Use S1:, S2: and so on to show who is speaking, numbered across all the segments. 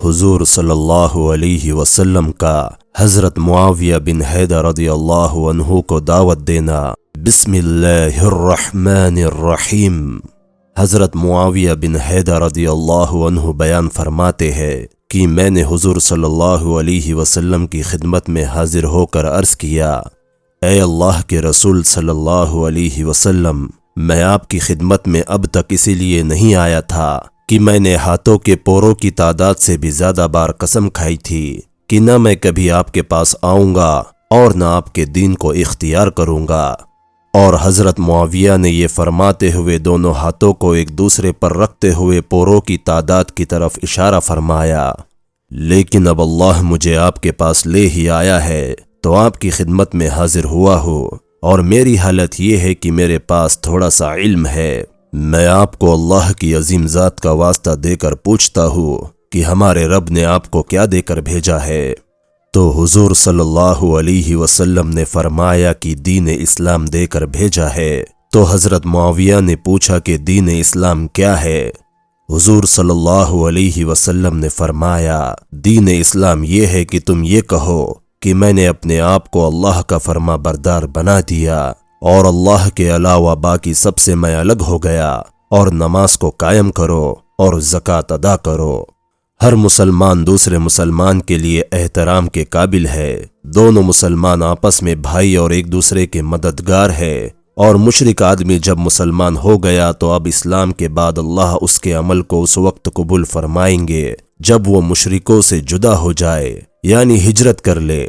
S1: حضور صلی اللہ علیہ وسلم کا حضرت معاویہ بن حیدر رضی اللہ عنہ کو دعوت دینا۔ بسم اللہ الرحمن الرحیم۔ حضرت معاویہ بن حیدر رضی اللہ عنہ بیان فرماتے ہیں کہ میں نے حضور صلی اللہ علیہ وسلم کی خدمت میں حاضر ہو کر عرض کیا، اے اللہ کے رسول صلی اللہ علیہ وسلم، میں آپ کی خدمت میں اب تک اسی لیے نہیں آیا تھا کہ میں نے ہاتھوں کے پوروں کی تعداد سے بھی زیادہ بار قسم کھائی تھی کہ نہ میں کبھی آپ کے پاس آؤں گا اور نہ آپ کے دین کو اختیار کروں گا۔ اور حضرت معاویہ نے یہ فرماتے ہوئے دونوں ہاتھوں کو ایک دوسرے پر رکھتے ہوئے پوروں کی تعداد کی طرف اشارہ فرمایا، لیکن اب اللہ مجھے آپ کے پاس لے ہی آیا ہے تو آپ کی خدمت میں حاضر ہوا ہوں، اور میری حالت یہ ہے کہ میرے پاس تھوڑا سا علم ہے۔ میں آپ کو اللہ کی عظیم ذات کا واسطہ دے کر پوچھتا ہوں کہ ہمارے رب نے آپ کو کیا دے کر بھیجا ہے؟ تو حضور صلی اللہ علیہ وسلم نے فرمایا کہ دین اسلام دے کر بھیجا ہے۔ تو حضرت معاویہ نے پوچھا کہ دین اسلام کیا ہے؟ حضور صلی اللہ علیہ وسلم نے فرمایا، دین اسلام یہ ہے کہ تم یہ کہو کہ میں نے اپنے آپ کو اللہ کا فرما بردار بنا دیا اور اللہ کے علاوہ باقی سب سے میں الگ ہو گیا، اور نماز کو قائم کرو اور زکوٰۃ ادا کرو۔ ہر مسلمان دوسرے مسلمان کے لیے احترام کے قابل ہے، دونوں مسلمان آپس میں بھائی اور ایک دوسرے کے مددگار ہے، اور مشرک آدمی جب مسلمان ہو گیا تو اب اسلام کے بعد اللہ اس کے عمل کو اس وقت قبول فرمائیں گے جب وہ مشرکوں سے جدا ہو جائے، یعنی ہجرت کر لے۔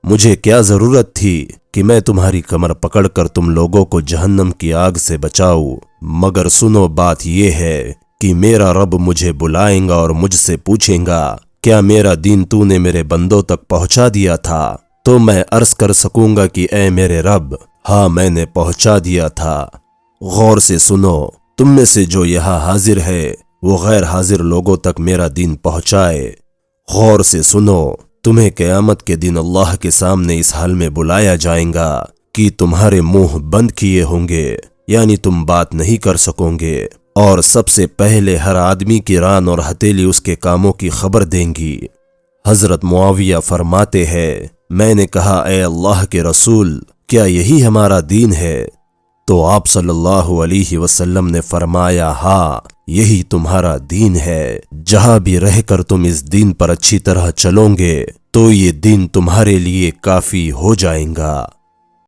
S1: مجھے کیا ضرورت تھی کہ میں تمہاری کمر پکڑ کر تم لوگوں کو جہنم کی آگ سے بچاؤں، مگر سنو بات یہ ہے کہ میرا رب مجھے بلائیں گا اور مجھ سے پوچھیں گا، کیا میرا دین تو نے میرے بندوں تک پہنچا دیا تھا؟ تو میں عرض کر سکوں گا کہ اے میرے رب، ہاں میں نے پہنچا دیا تھا۔ غور سے سنو، تم میں سے جو یہاں حاضر ہے وہ غیر حاضر لوگوں تک میرا دین پہنچائے۔ غور سے سنو، تمہیں قیامت کے دن اللہ کے سامنے اس حال میں بلایا جائیں گا کہ تمہارے منہ بند کیے ہوں گے، یعنی تم بات نہیں کر سکو گے، اور سب سے پہلے ہر آدمی کی ران اور ہتھیلی اس کے کاموں کی خبر دیں گی۔ حضرت معاویہ فرماتے ہیں، میں نے کہا، اے اللہ کے رسول، کیا یہی ہمارا دین ہے؟ تو آپ صلی اللہ علیہ وسلم نے فرمایا، ہاں یہی تمہارا دین ہے۔ جہاں بھی رہ کر تم اس دین پر اچھی طرح چلو گے تو یہ دین تمہارے لیے کافی ہو جائیں گا۔